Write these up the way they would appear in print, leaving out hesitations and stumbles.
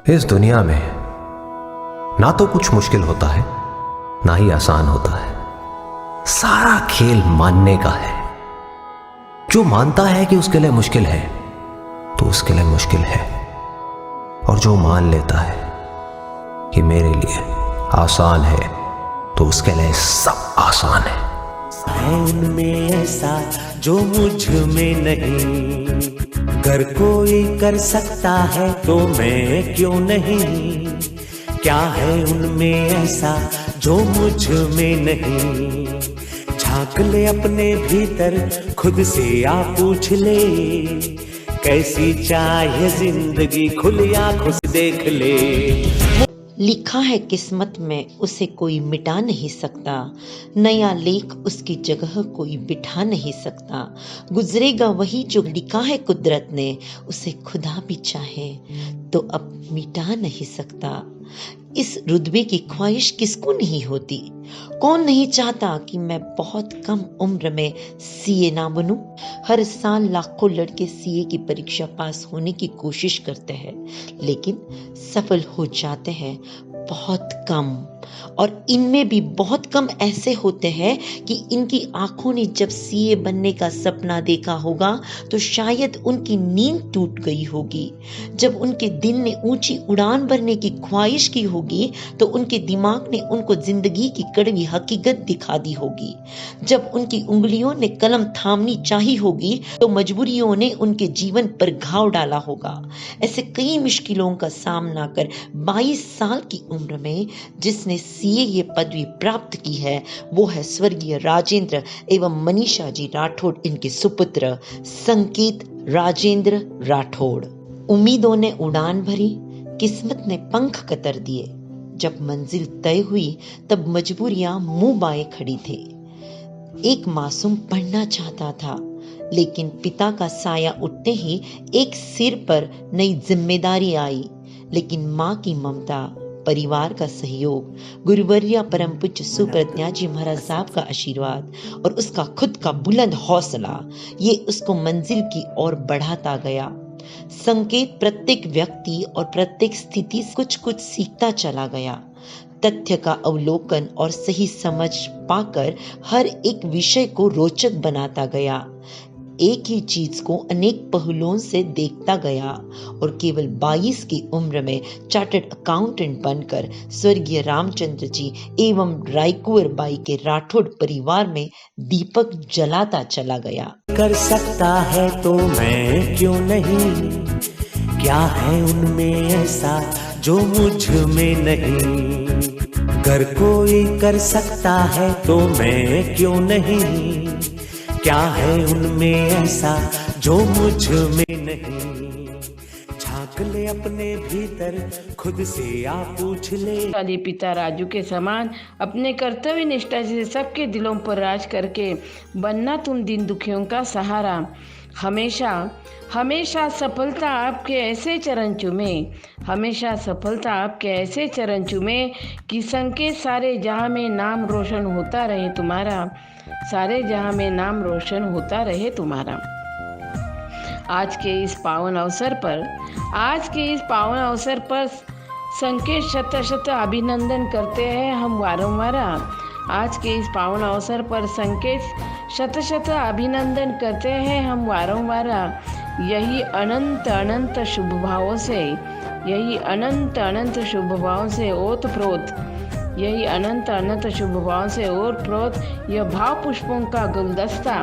इस दुनिया में ना तो कुछ मुश्किल होता है ना ही आसान होता है, सारा खेल मानने का है। जो मानता है कि उसके लिए मुश्किल है तो उसके लिए मुश्किल है, और जो मान लेता है कि मेरे लिए आसान है तो उसके लिए सब आसान है। उनमें ऐसा जो मुझ में नहीं, अगर कोई कर सकता है तो मैं क्यों नहीं। क्या है उनमें ऐसा जो मुझ में नहीं, झांक ले अपने भीतर खुद से आ पूछ ले, कैसी चाहे जिंदगी खुली आंखों से देख ले। लिखा है किस्मत में उसे कोई मिटा नहीं सकता, नया लेख उसकी जगह कोई बिठा नहीं सकता। गुजरेगा वही जो लिखा है कुदरत ने, उसे खुदा भी चाहे तो अब मिटा नहीं सकता। इस रुतबे की ख्वाहिश किसको नहीं होती? कौन नहीं चाहता कि मैं बहुत कम उम्र में सीए ना बनूं? हर साल लाखों लड़के सीए की परीक्षा पास होने की कोशिश करते हैं, लेकिन सफल हो जाते हैं बहुत कम। और इनमें भी बहुत कम ऐसे होते हैं कि इनकी आंखों ने जब सीए बनने का सपना देखा होगा तो शायद उनकी नींद टूट गई होगी। जब उनके दिल ने ऊंची उड़ान भरने की ख्वाहिश की होगी तो उनके दिमाग ने उनको जिंदगी की कड़वी हकीकत दिखा दी होगी। जब उनकी उंगलियों ने कलम थामनी चाही होगी तो मजबूरियों ने उनके जीवन पर घाव डाला होगा। ऐसे कई मुश्किलों का सामना कर 22 साल की उम्र में जिसने सीए ये पदवी प्राप्त की है वो है स्वर्गीय राजेंद्र एवं मनीषा जी राठौड़, इनके सुपुत्र संकेत राजेंद्र राठौड़। उम्मीदों ने उड़ान भरी, किस्मत ने पंख कतर दिए। जब मंजिल तय हुई तब मजबूरियां मुंह बाए खड़ी थी। एक मासूम पढ़ना चाहता था, लेकिन पिता का साया उठते ही एक सिर पर नई जिम्मेदारी आई। लेकिन माँ की ममता, परिवार का सहयोग, गुरुवर्या परम पूज्य सुप्रज्ञा जी महाराज साहब का आशीर्वाद और उसका खुद का बुलंद हौसला, ये उसको मंजिल की ओर बढ़ाता गया। संकेत प्रत्येक व्यक्ति और प्रत्येक स्थिति से कुछ कुछ सीखता चला गया। तथ्य का अवलोकन और सही समझ पाकर हर एक विषय को रोचक बनाता गया। एक ही चीज को अनेक पहलुओं से देखता गया और केवल 22 की उम्र में चार्टर्ड अकाउंटेंट बनकर स्वर्गीय रामचंद्र जी एवं रायकुंवर बाई के राठौड़ परिवार में दीपक जलाता चला गया। कर सकता है तो मैं क्यों नहीं, क्या है उनमें ऐसा जो मुझ में नहीं। अगर कोई कर सकता है तो मैं क्यों नहीं, क्या है उनमें ऐसा जो मुझ में नहीं। झांक ले अपने भीतर खुद से आ पूछ ले। वाले पिता राजू के समान अपने कर्तव्य निष्ठा से सबके दिलों पर राज करके बनना तुम दिन दुखियों का सहारा। हमेशा हमेशा सफलता आपके ऐसे चरण चूमे, हमेशा सफलता आपके ऐसे चरण चूमे कि संकेत सारे जहां में नाम रोशन होता रहे तुम्हारा, सारे जहां में नाम रोशन होता रहे तुम्हारा। आज के इस पावन अवसर पर संकेत शत शत अभिनंदन करते हैं हम वारंवार। आज के इस पावन अवसर पर संकेत शत शत अभिनंदन करते हैं हम वारंवार। यही अनंत अनंत शुभ भावों से, यही अनंत अनंत शुभ भावों से ओतप्रोत, यही अनंत अनंत शुभ भाव से और प्रोत यह भाव पुष्पों का गुलदस्ता,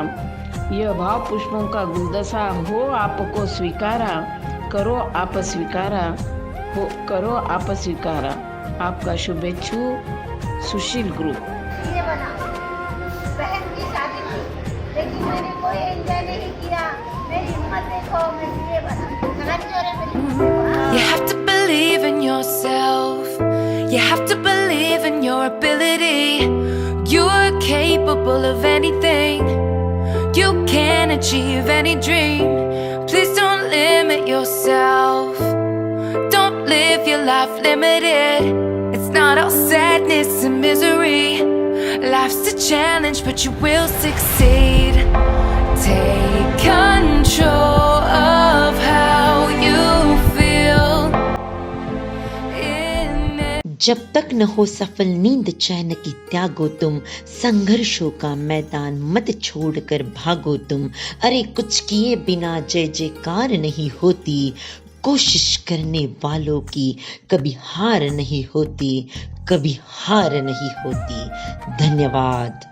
यह भाव पुष्पों का गुलदस्ता हो आपको स्वीकारा, करो आप स्वीकारा, हो करो आप स्वीकारा। आपका शुभेच्छु सुशील ग्रुप। बहन की शादी थी लेकिन मैंने कोई एंजॉय नहीं किया। मेरी हिम्मत देखो, मैं सीए बना। You have to believe in yourself. You have to believe in your ability. You're capable of anything. You can achieve any dream. Please don't limit yourself. Don't live your life limited. It's not all sadness and misery. Life's a challenge, but you will succeed. Take control of how you feel. In it. जब तक न हो सफल नींद चैन की त्यागो तुम, संघर्षों का मैदान मत छोड़कर भागो तुम। अरे कुछ किए बिना जय जयकार नहीं होती, कोशिश करने वालों की कभी हार नहीं होती, कभी हार नहीं होती। धन्यवाद।